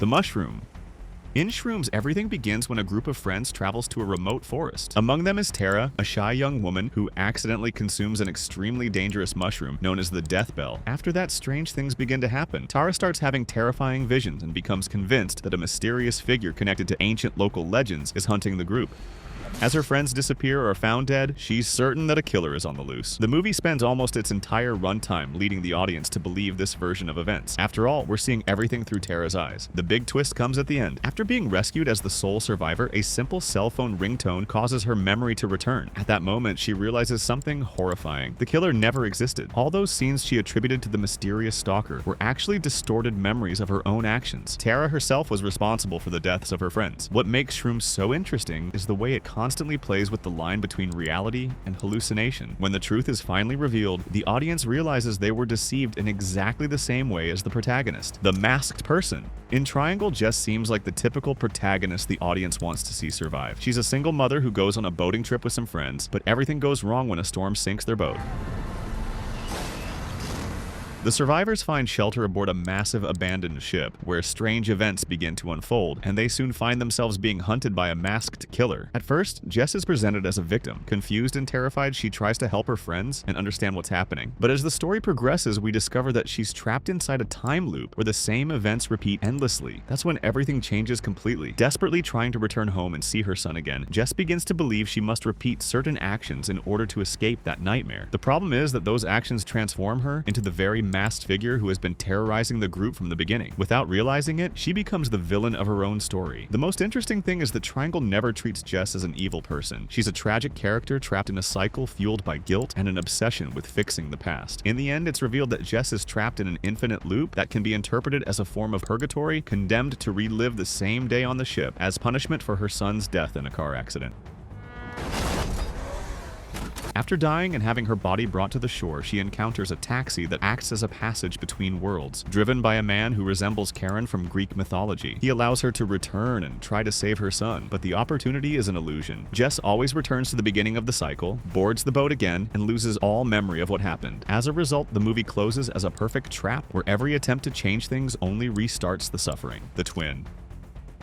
The mushroom. In Shrooms, everything begins when a group of friends travels to a remote forest. Among them is Tara, a shy young woman who accidentally consumes an extremely dangerous mushroom known as the Death Bell. After that, strange things begin to happen. Tara starts having terrifying visions and becomes convinced that a mysterious figure connected to ancient local legends is hunting the group. As her friends disappear or are found dead, she's certain that a killer is on the loose. The movie spends almost its entire runtime leading the audience to believe this version of events. After all, we're seeing everything through Tara's eyes. The big twist comes at the end. After being rescued as the sole survivor, a simple cell phone ringtone causes her memory to return. At that moment, she realizes something horrifying. The killer never existed. All those scenes she attributed to the mysterious stalker were actually distorted memories of her own actions. Tara herself was responsible for the deaths of her friends. What makes Shrooms so interesting is the way it constantly plays with the line between reality and hallucination. When the truth is finally revealed, the audience realizes they were deceived in exactly the same way as the protagonist, the masked person. In Triangle, Jess seems like the typical protagonist the audience wants to see survive. She's a single mother who goes on a boating trip with some friends, but everything goes wrong when a storm sinks their boat. The survivors find shelter aboard a massive abandoned ship, where strange events begin to unfold, and they soon find themselves being hunted by a masked killer. At first, Jess is presented as a victim. Confused and terrified, she tries to help her friends and understand what's happening. But as the story progresses, we discover that she's trapped inside a time loop where the same events repeat endlessly. That's when everything changes completely. Desperately trying to return home and see her son again, Jess begins to believe she must repeat certain actions in order to escape that nightmare. The problem is that those actions transform her into the very masked figure who has been terrorizing the group from the beginning. Without realizing it, she becomes the villain of her own story. The most interesting thing is that Triangle never treats Jess as an evil person. She's a tragic character trapped in a cycle fueled by guilt and an obsession with fixing the past. In the end, it's revealed that Jess is trapped in an infinite loop that can be interpreted as a form of purgatory, condemned to relive the same day on the ship as punishment for her son's death in a car accident. After dying and having her body brought to the shore, she encounters a taxi that acts as a passage between worlds. Driven by a man who resembles Charon from Greek mythology, he allows her to return and try to save her son, but the opportunity is an illusion. Jess always returns to the beginning of the cycle, boards the boat again, and loses all memory of what happened. As a result, the movie closes as a perfect trap where every attempt to change things only restarts the suffering. The Twin.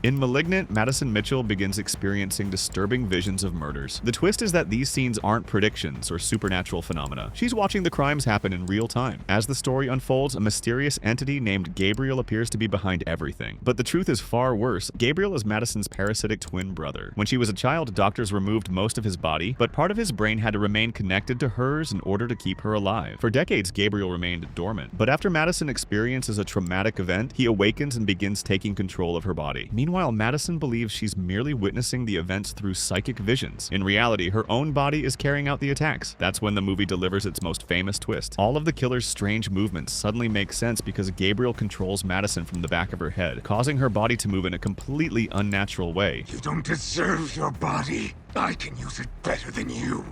In Malignant, Madison Mitchell begins experiencing disturbing visions of murders. The twist is that these scenes aren't predictions or supernatural phenomena. She's watching the crimes happen in real time. As the story unfolds, a mysterious entity named Gabriel appears to be behind everything. But the truth is far worse. Gabriel is Madison's parasitic twin brother. When she was a child, doctors removed most of his body, but part of his brain had to remain connected to hers in order to keep her alive. For decades, Gabriel remained dormant. But after Madison experiences a traumatic event, he awakens and begins taking control of her body. Meanwhile, Madison believes she's merely witnessing the events through psychic visions. In reality, her own body is carrying out the attacks. That's when the movie delivers its most famous twist. All of the killer's strange movements suddenly make sense because Gabriel controls Madison from the back of her head, causing her body to move in a completely unnatural way. You don't deserve your body. I can use it better than you.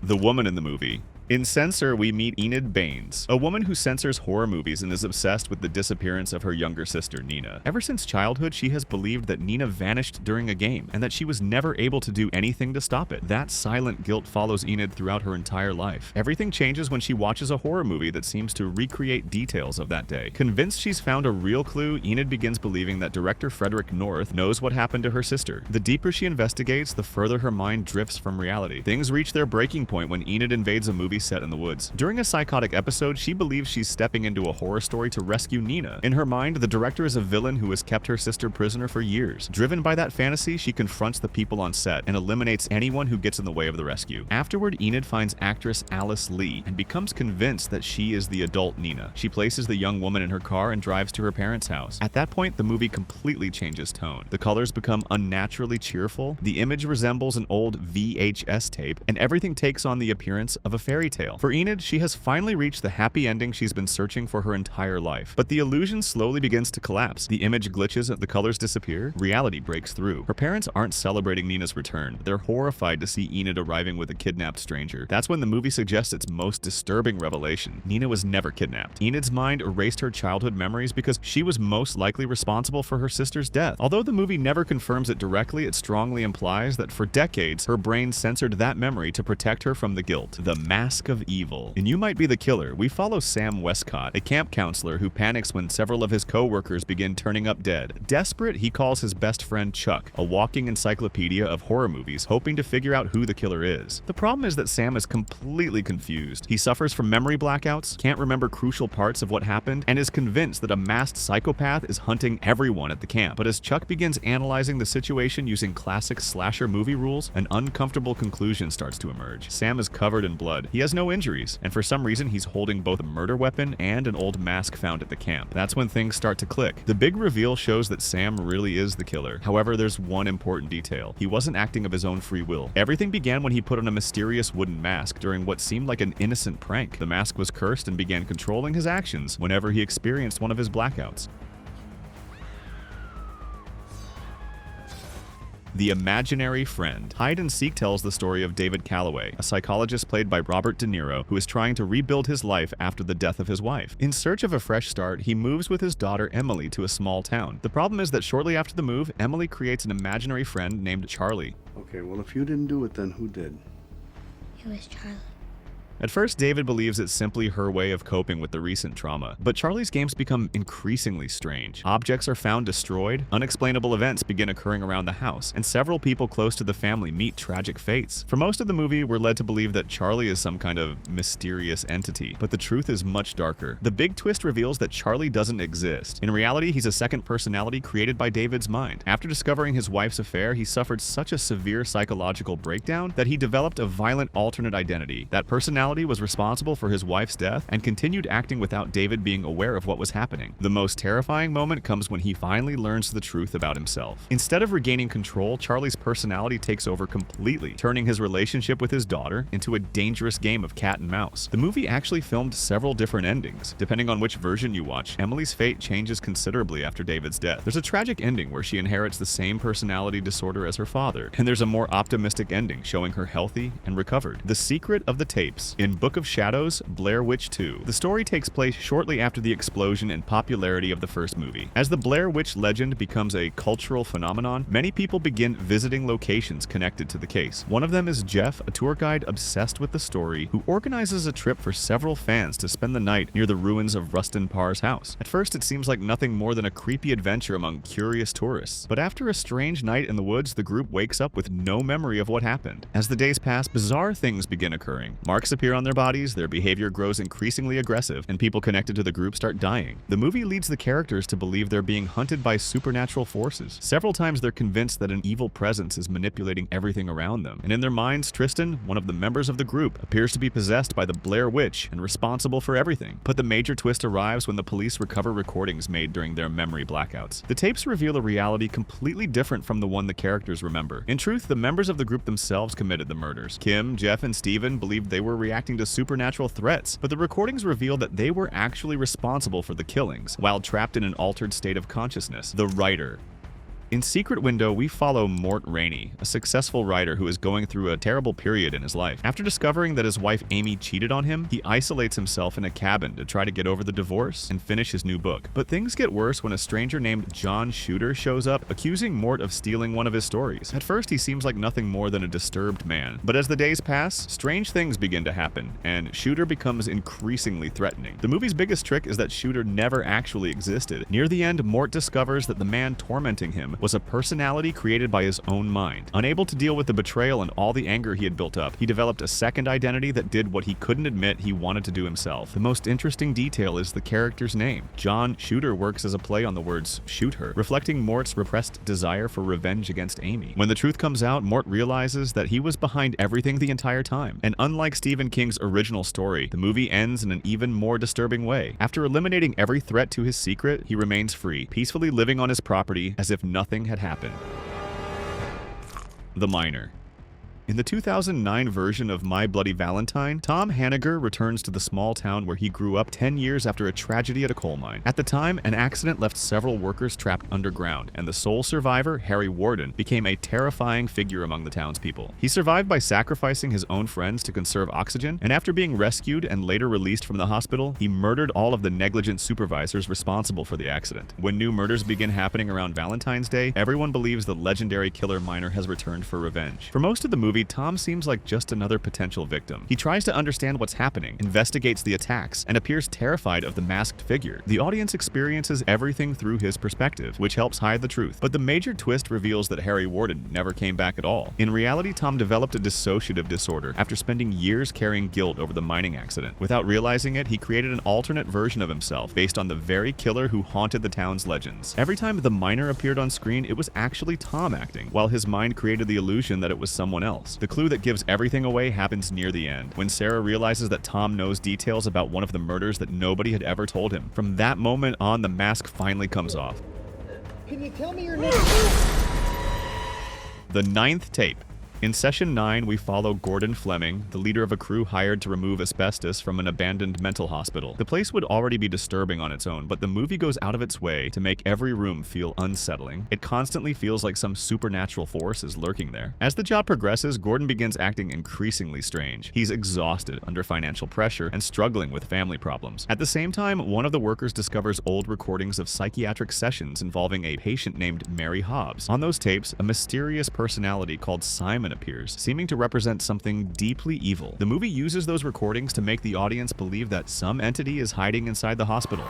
The woman in the movie. In Censor, we meet Enid Baines, a woman who censors horror movies and is obsessed with the disappearance of her younger sister, Nina. Ever since childhood, she has believed that Nina vanished during a game and that she was never able to do anything to stop it. That silent guilt follows Enid throughout her entire life. Everything changes when she watches a horror movie that seems to recreate details of that day. Convinced she's found a real clue, Enid begins believing that director Frederick North knows what happened to her sister. The deeper she investigates, the further her mind drifts from reality. Things reach their breaking point when Enid invades a movie set in the woods. During a psychotic episode, she believes she's stepping into a horror story to rescue Nina. In her mind, the director is a villain who has kept her sister prisoner for years. Driven by that fantasy, she confronts the people on set and eliminates anyone who gets in the way of the rescue. Afterward, Enid finds actress Alice Lee and becomes convinced that she is the adult Nina. She places the young woman in her car and drives to her parents' house. At that point, the movie completely changes tone. The colors become unnaturally cheerful, the image resembles an old VHS tape, and everything takes on the appearance of a fairy tale. For Enid, she has finally reached the happy ending she's been searching for her entire life. But the illusion slowly begins to collapse. The image glitches and the colors disappear. Reality breaks through. Her parents aren't celebrating Nina's return. They're horrified to see Enid arriving with a kidnapped stranger. That's when the movie suggests its most disturbing revelation. Nina was never kidnapped. Enid's mind erased her childhood memories because she was most likely responsible for her sister's death. Although the movie never confirms it directly, it strongly implies that for decades, her brain censored that memory to protect her from the guilt. The mask Mask of Evil. In You Might Be the Killer, we follow Sam Westcott, a camp counselor who panics when several of his co-workers begin turning up dead. Desperate, he calls his best friend Chuck, a walking encyclopedia of horror movies, hoping to figure out who the killer is. The problem is that Sam is completely confused. He suffers from memory blackouts, can't remember crucial parts of what happened, and is convinced that a masked psychopath is hunting everyone at the camp. But as Chuck begins analyzing the situation using classic slasher movie rules, an uncomfortable conclusion starts to emerge. Sam is covered in blood. He has no injuries, and for some reason he's holding both a murder weapon and an old mask found at the camp. That's when things start to click. The big reveal shows that Sam really is the killer. However, there's one important detail. He wasn't acting of his own free will. Everything began when he put on a mysterious wooden mask during what seemed like an innocent prank. The mask was cursed and began controlling his actions whenever he experienced one of his blackouts. The Imaginary Friend. Hide and Seek tells the story of David Calloway, a psychologist played by Robert De Niro, who is trying to rebuild his life after the death of his wife. In search of a fresh start, he moves with his daughter Emily to a small town. The problem is that shortly after the move, Emily creates an imaginary friend named Charlie. Okay, well, if you didn't do it, then who did? It was Charlie. At first, David believes it's simply her way of coping with the recent trauma, but Charlie's games become increasingly strange. Objects are found destroyed, unexplainable events begin occurring around the house, and several people close to the family meet tragic fates. For most of the movie, we're led to believe that Charlie is some kind of mysterious entity, but the truth is much darker. The big twist reveals that Charlie doesn't exist. In reality, he's a second personality created by David's mind. After discovering his wife's affair, he suffered such a severe psychological breakdown that he developed a violent alternate identity. That personality was responsible for his wife's death and continued acting without David being aware of what was happening. The most terrifying moment comes when he finally learns the truth about himself. Instead of regaining control, Charlie's personality takes over completely, turning his relationship with his daughter into a dangerous game of cat and mouse. The movie actually filmed several different endings. Depending on which version you watch, Emily's fate changes considerably after David's death. There's a tragic ending where she inherits the same personality disorder as her father, and there's a more optimistic ending showing her healthy and recovered. The Secret of the Tapes. In Book of Shadows, Blair Witch 2. The story takes place shortly after the explosion and popularity of the first movie. As the Blair Witch legend becomes a cultural phenomenon, many people begin visiting locations connected to the case. One of them is Jeff, a tour guide obsessed with the story, who organizes a trip for several fans to spend the night near the ruins of Rustin Parr's house. At first, it seems like nothing more than a creepy adventure among curious tourists. But after a strange night in the woods, the group wakes up with no memory of what happened. As the days pass, bizarre things begin occurring. Marks appear on their bodies, their behavior grows increasingly aggressive, and people connected to the group start dying. The movie leads the characters to believe they're being hunted by supernatural forces. Several times they're convinced that an evil presence is manipulating everything around them. And in their minds, Tristan, one of the members of the group, appears to be possessed by the Blair Witch and responsible for everything. But the major twist arrives when the police recover recordings made during their memory blackouts. The tapes reveal a reality completely different from the one the characters remember. In truth, the members of the group themselves committed the murders. Kim, Jeff, and Steven believed they were reacting to supernatural threats, but the recordings reveal that they were actually responsible for the killings, while trapped in an altered state of consciousness. The Writer. In Secret Window, we follow Mort Rainey, a successful writer who is going through a terrible period in his life. After discovering that his wife Amy cheated on him, he isolates himself in a cabin to try to get over the divorce and finish his new book. But things get worse when a stranger named John Shooter shows up, accusing Mort of stealing one of his stories. At first, he seems like nothing more than a disturbed man. But as the days pass, strange things begin to happen, and Shooter becomes increasingly threatening. The movie's biggest trick is that Shooter never actually existed. Near the end, Mort discovers that the man tormenting him was a personality created by his own mind. Unable to deal with the betrayal and all the anger he had built up, he developed a second identity that did what he couldn't admit he wanted to do himself. The most interesting detail is the character's name. John Shooter works as a play on the words shoot her, reflecting Mort's repressed desire for revenge against Amy. When the truth comes out, Mort realizes that he was behind everything the entire time. And unlike Stephen King's original story, the movie ends in an even more disturbing way. After eliminating every threat to his secret, he remains free, peacefully living on his property as if nothing had happened. The Miner. In the 2009 version of My Bloody Valentine, Tom Hanniger returns to the small town where he grew up 10 years after a tragedy at a coal mine. At the time, an accident left several workers trapped underground, and the sole survivor, Harry Warden, became a terrifying figure among the townspeople. He survived by sacrificing his own friends to conserve oxygen, and after being rescued and later released from the hospital, he murdered all of the negligent supervisors responsible for the accident. When new murders begin happening around Valentine's Day, everyone believes the legendary killer miner has returned for revenge. For most of the movie, movie, Tom seems like just another potential victim. He tries to understand what's happening, investigates the attacks, and appears terrified of the masked figure. The audience experiences everything through his perspective, which helps hide the truth. But the major twist reveals that Harry Warden never came back at all. In reality, Tom developed a dissociative disorder after spending years carrying guilt over the mining accident. Without realizing it, he created an alternate version of himself based on the very killer who haunted the town's legends. Every time the miner appeared on screen, it was actually Tom acting, while his mind created the illusion that it was someone else. The clue that gives everything away happens near the end, when Sarah realizes that Tom knows details about one of the murders that nobody had ever told him. From that moment on, the mask finally comes off. Can you tell me your name? The 9th tape. In Session 9, we follow Gordon Fleming, the leader of a crew hired to remove asbestos from an abandoned mental hospital. The place would already be disturbing on its own, but the movie goes out of its way to make every room feel unsettling. It constantly feels like some supernatural force is lurking there. As the job progresses, Gordon begins acting increasingly strange. He's exhausted under financial pressure and struggling with family problems. At the same time, one of the workers discovers old recordings of psychiatric sessions involving a patient named Mary Hobbs. On those tapes, a mysterious personality called Simon appears, seeming to represent something deeply evil. The movie uses those recordings to make the audience believe that some entity is hiding inside the hospital.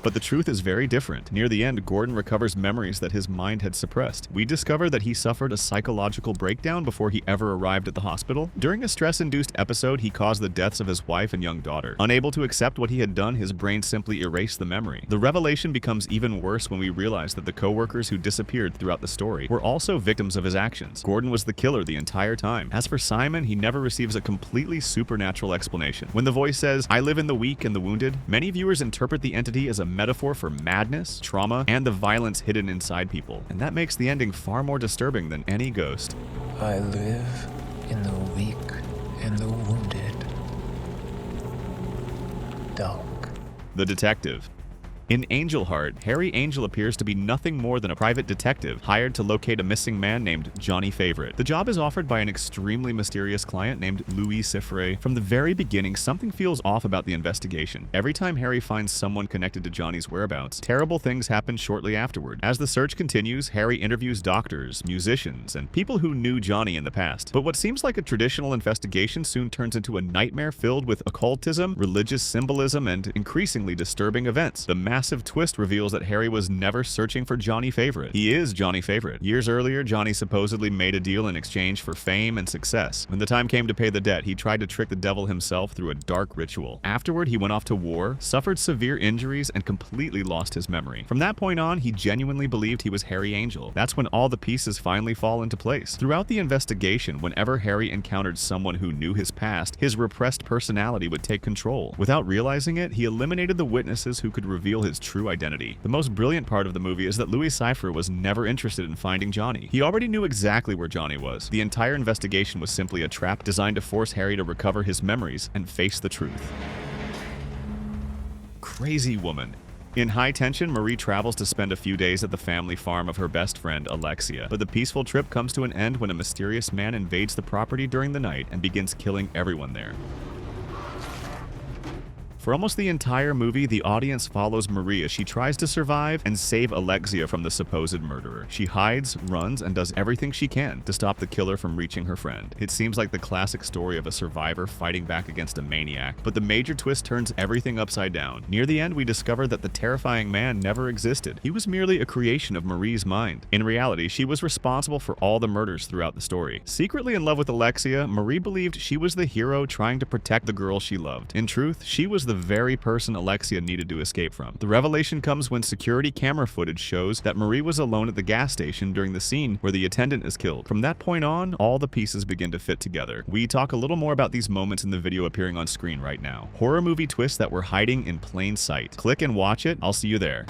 But the truth is very different. Near the end, Gordon recovers memories that his mind had suppressed. We discover that he suffered a psychological breakdown before he ever arrived at the hospital. During a stress-induced episode, he caused the deaths of his wife and young daughter. Unable to accept what he had done, his brain simply erased the memory. The revelation becomes even worse when we realize that the co-workers who disappeared throughout the story were also victims of his actions. Gordon was the killer the entire time. As for Simon, he never receives a completely supernatural explanation. When the voice says, "I live in the weak and the wounded," many viewers interpret the entity as a metaphor for madness, trauma, and the violence hidden inside people. And that makes the ending far more disturbing than any ghost. I live in the weak and the wounded. Doc. The detective. In Angel Heart, Harry Angel appears to be nothing more than a private detective hired to locate a missing man named Johnny Favorite. The job is offered by an extremely mysterious client named Louis Siffre. From the very beginning, something feels off about the investigation. Every time Harry finds someone connected to Johnny's whereabouts, terrible things happen shortly afterward. As the search continues, Harry interviews doctors, musicians, and people who knew Johnny in the past. But what seems like a traditional investigation soon turns into a nightmare filled with occultism, religious symbolism, and increasingly disturbing events. The massive twist reveals that Harry was never searching for Johnny Favorite. He is Johnny Favorite. Years earlier, Johnny supposedly made a deal in exchange for fame and success. When the time came to pay the debt, he tried to trick the devil himself through a dark ritual. Afterward, he went off to war, suffered severe injuries, and completely lost his memory. From that point on, he genuinely believed he was Harry Angel. That's when all the pieces finally fall into place. Throughout the investigation, whenever Harry encountered someone who knew his past, his repressed personality would take control. Without realizing it, he eliminated the witnesses who could reveal his true identity. The most brilliant part of the movie is that Louis Siffre was never interested in finding Johnny. He already knew exactly where Johnny was. The entire investigation was simply a trap designed to force Harry to recover his memories and face the truth. Crazy Woman. In High Tension, Marie travels to spend a few days at the family farm of her best friend, Alexia. But the peaceful trip comes to an end when a mysterious man invades the property during the night and begins killing everyone there. For almost the entire movie, the audience follows Marie as she tries to survive and save Alexia from the supposed murderer. She hides, runs, and does everything she can to stop the killer from reaching her friend. It seems like the classic story of a survivor fighting back against a maniac, but the major twist turns everything upside down. Near the end, we discover that the terrifying man never existed. He was merely a creation of Marie's mind. In reality, she was responsible for all the murders throughout the story. Secretly in love with Alexia, Marie believed she was the hero trying to protect the girl she loved. In truth, she was the very person Alexia needed to escape from. The revelation comes when security camera footage shows that Marie was alone at the gas station during the scene where the attendant is killed. From that point on, all the pieces begin to fit together. We talk a little more about these moments in the video appearing on screen right now. Horror movie twists that were hiding in plain sight. Click and watch it. I'll see you there.